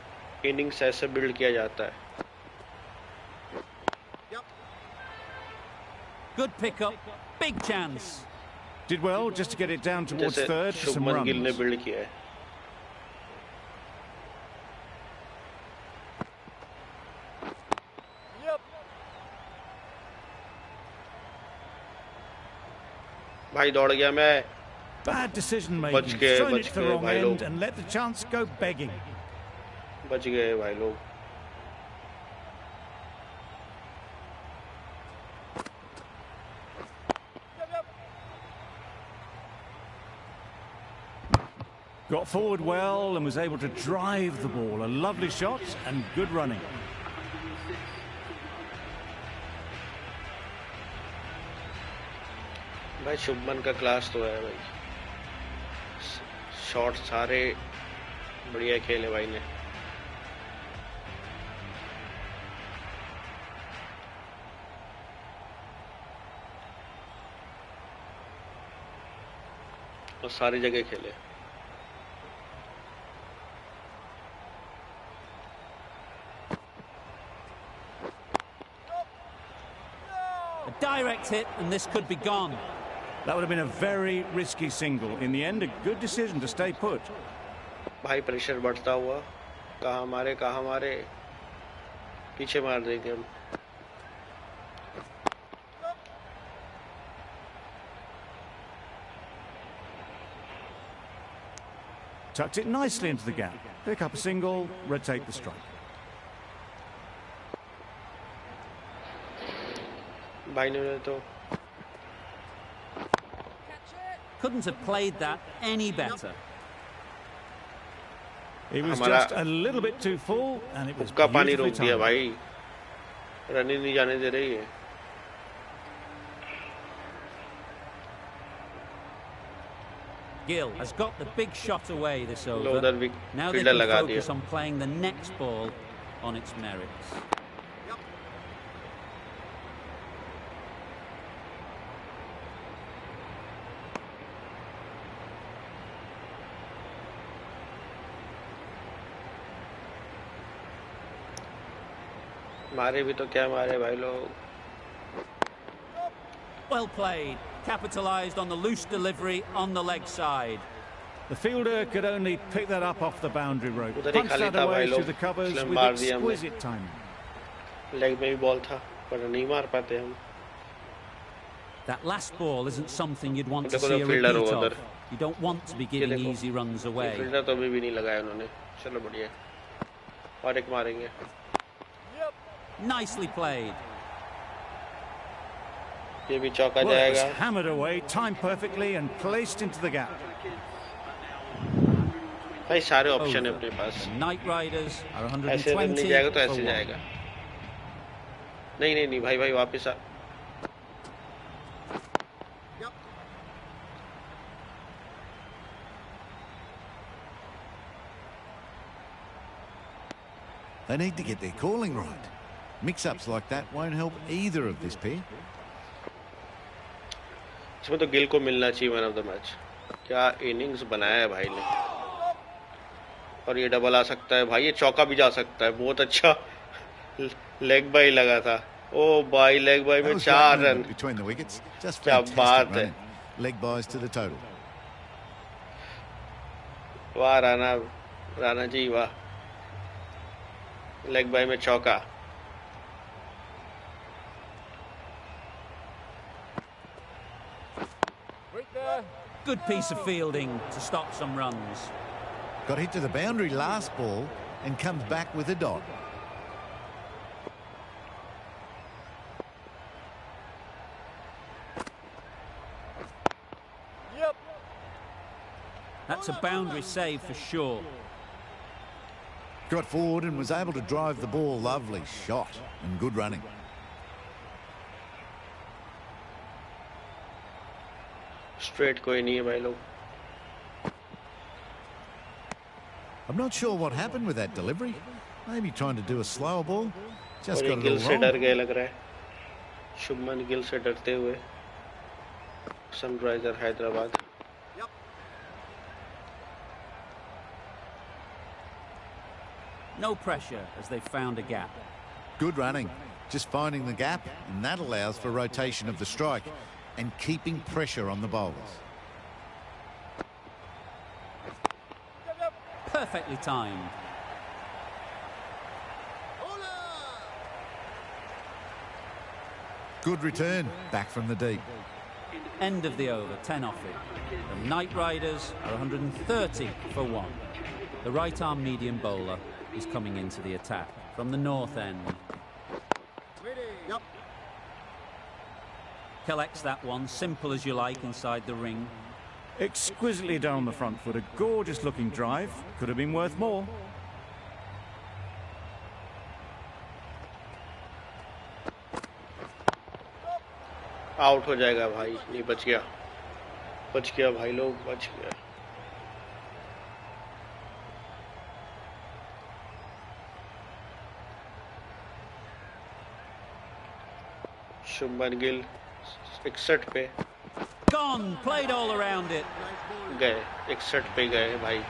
H: इनिंग्स ऐसे बिल्ड किया जाता है
A: Good pickup. Big chance.
B: Did well just to get it down towards
H: जैसे
B: third for some
H: Shubman Gill ने
B: runs.
H: Build किया है भाई दौड़ गया मैं
B: Bad decision
H: बच
B: making.
H: गए
B: Thrown
H: बच
B: it to the
H: गए
B: wrong
H: भाई
B: end
H: लोग
B: and let the chance go begging.
H: बच गए भाई लोग
B: Got forward well and was able to drive the ball. A lovely shot and good running.
H: भाई शुभमन का क्लास तो है भाई शॉट सारे बढ़िया खेले भाई ने और सारी जगह खेले
A: A direct hit and this could be gone.
B: That would have been a very risky single. In the end, a good decision to stay put.
H: भाई प्रेशर बढ़ता हुआ कहाँ मारे पीछे मार देंगे हम
B: Tucked it nicely into the gap. Pick up a single, rotate the strike.
H: भाई ने तो
A: Couldn't have played that any better.
B: He was just a little bit too full, and it was beautifully timed.
H: भाई run ही नहीं जाने दे रही है.
A: Gill has got the big shot away this over. Now they
H: fielder
A: can
H: लगा
A: focus
H: दिया.
A: on playing the next ball on its merits.
H: मारे भी तो क्या मारे भाई लोग.
A: Well played. Capitalised on the loose delivery on the leg side.
B: The fielder could only pick that up off the boundary rope.
H: उधर ही
B: Punched
H: खाली
B: that
H: था
B: away
H: भाई
B: through
H: लोग.
B: the covers
H: इसलिए
B: with
H: मार दिया हमने.
B: exquisite timing.
H: लेग में भी बॉल था पर नहीं मार पाते हम.
A: That last ball isn't something you'd want to
H: देखो
A: see
H: तो
A: a
H: fielder
A: repeat
H: उधर.
A: of. You don't want to be giving easy runs away.
H: Fielder तो अभी भी नहीं लगाया उन्होंने. चलो बढ़िया. और एक मारेंगे.
A: Nicely played.
H: ये भी चौका
B: Well, it was
H: जाएगा.
B: hammered away, timed perfectly and placed into the gap.
H: भाई सारे ऑप्शन है अपने
A: Over.
H: Pass.
A: The Knight Riders are
H: ऐसे रन नहीं
A: 120
H: जाएगा तो
A: for
H: ऐसे
A: 1.
H: जाएगा. नहीं नहीं नहीं भाई भाई वापस आ.
G: They need to get their calling right. Mix-ups like that won't help either of this pair.
H: इसमें तो गिल को मिलना चाहिए मैन ऑफ द मैच. क्या इनिंग्स बनाया है भाई ने. और ये डबल आ सकता है भाई. ये चौका भी जा सकता है. बहुत अच्छा लेग बाई लगा था. ओ भाई लेग बाई में 4 run.
G: Between the wickets. Just
H: क्या
G: fantastic
H: बात है.
G: running. Leg buys to the total.
H: वाह राणा जी वाह. लेग बाई में चौका.
A: Good piece of fielding to stop some runs.
G: Got hit to the boundary last ball and comes back with a dot.
A: That's a boundary save for sure.
G: Got forward and was able to drive the ball. Lovely shot and good running.
H: Straight कोई नहीं है भाई लोग.
G: I'm not sure what happened with that delivery. Maybe trying to do a slower ball. Just
H: और ये
G: got a
H: Gill
G: little
H: से डर
G: wrong.
H: गए लग रहा है. शुभमन गिल से डरते हुए. Sunriser Hyderabad.
A: No pressure as they found a gap.
G: Good running. Just finding the gap, and that allows for rotation of the strike and keeping pressure on the bowlers.
A: Perfectly timed.
G: Good return back from the deep.
A: End of the over, 10 off it. The Knight Riders are 130 for 1. The right-arm medium bowler is coming into the attack from the north end. Collects that one, simple as you like, inside the ring.
B: Exquisitely done on the front foot. A gorgeous looking drive. Could have been worth more.
H: Out हो जाएगा भाई. नहीं बच गया भाई लोग. बच गया. शुभमन गिल 61 पे
A: Gone, played all around it.
H: गए. 61 पे गए भाई.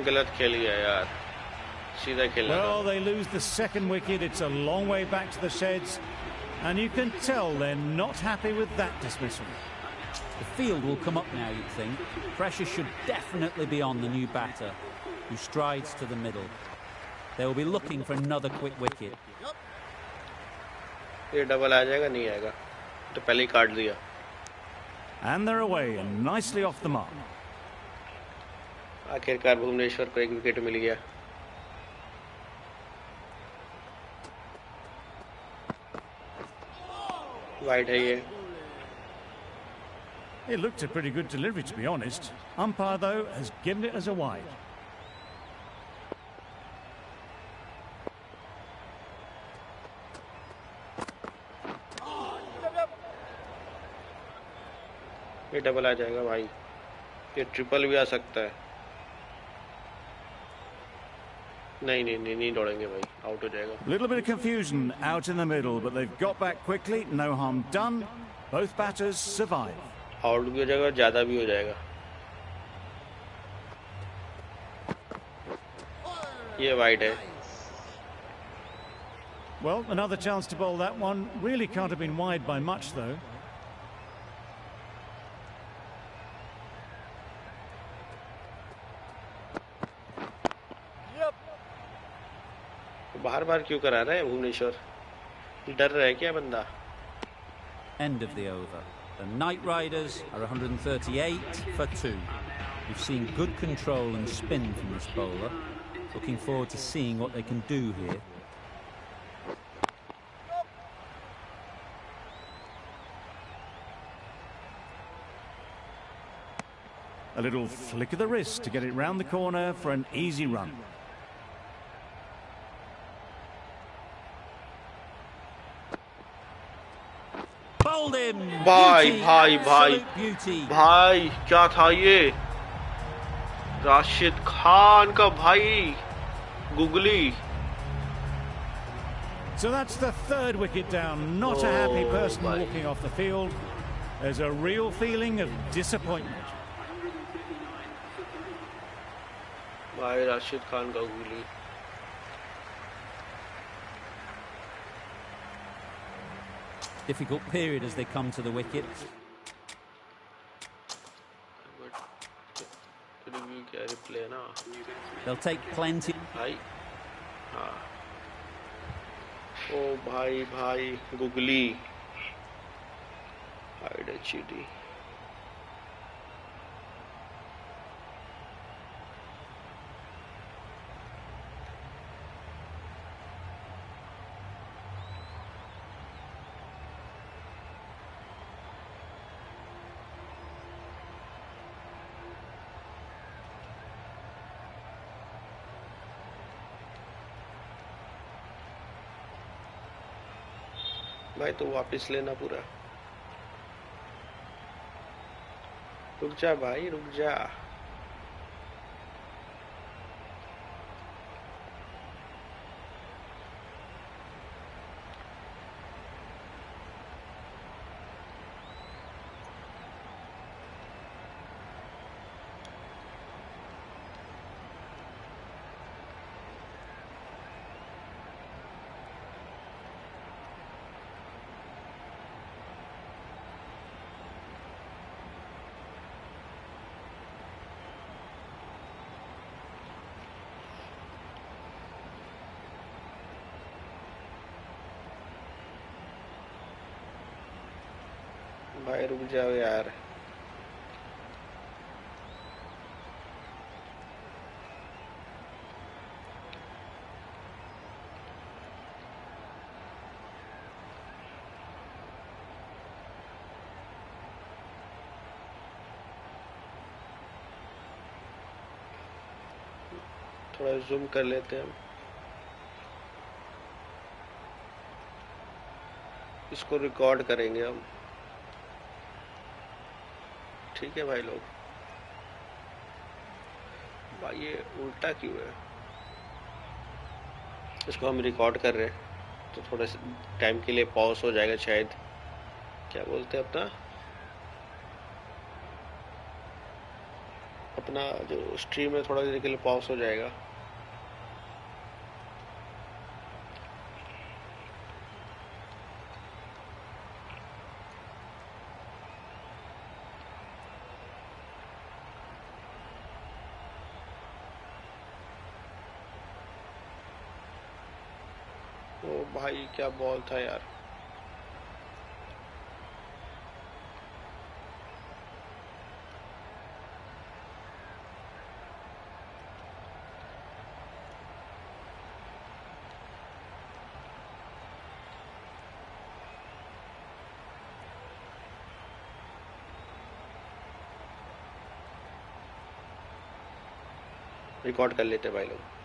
H: गलत खेल गया यार. सीधा खेलना था.
B: Well, they lose the second wicket. It's a long way back to the sheds. And you can tell they're not happy with that dismissal.
A: The field will come up now, you'd think. Pressure should definitely be on the new batter, who strides to the middle. They will be looking for another quick wicket.
H: ये double आ जाएगा नहीं आएगा. तो पहले ही काट दिया.
B: And they're away and nicely off the mark.
H: आखिरकार भुवनेश्वर को एक विकेट मिल गया. वाइड है ये.
B: It looked a pretty good delivery, to be honest. Umpire, though, has given it as a wide.
H: ये डबल आ जाएगा भाई. ये ट्रिपल भी आ सकता है. नहीं दौड़ेंगे भाई. आउट हो जाएगा.
B: A little bit of confusion out in the middle, but they've got back quickly. No harm done. Both batters survive.
H: Out भी हो जाएगा और ज्यादा भी हो जाएगा. ये वाइड है.
B: Well, another chance to bowl that one. Really can't have been wide by much, though.
H: बार-बार क्यों करा रहा है भुवनेश्वर? डर रहा है क्या बंदा?
A: End of the over. The Knight Riders are 138 for 2. We've seen good control and spin from this bowler. Looking forward to seeing what they can do here.
B: A little flick of the wrist to get it round the corner for an easy run.
A: Bowled him!
H: भाई
A: Beauty,
H: भाई भाई
A: absolute beauty.
H: भाई क्या था ये? राशिद खान का भाई googly.
B: So that's the third wicket down. Not a happy
H: Oh,
B: person
H: bhai.
B: walking off the field. There's a real feeling of disappointment.
H: भाई राशिद खान का googly.
A: Difficult period as they come to the wicket.
H: क्या replay है ना?
A: They'll take plenty.
H: भाई हाँ. ओ भाई googly. Hide HD. भाई तो वापस लेना पूरा. रुक जा भाई रुक जा. भाई रुक जाओ यार. थोड़ा जूम कर लेते हैं हम. इसको रिकॉर्ड करेंगे हम. ठीक है भाई लोग. भाई ये उल्टा क्यों है? इसको हम रिकॉर्ड कर रहे हैं तो थोड़ा टाइम के लिए पॉज हो जाएगा शायद. क्या बोलते हैं अपना जो स्ट्रीम है थोड़ा देर के लिए पॉज हो जाएगा. ओ भाई क्या बॉल था यार. रिकॉर्ड कर लेते भाई लोग।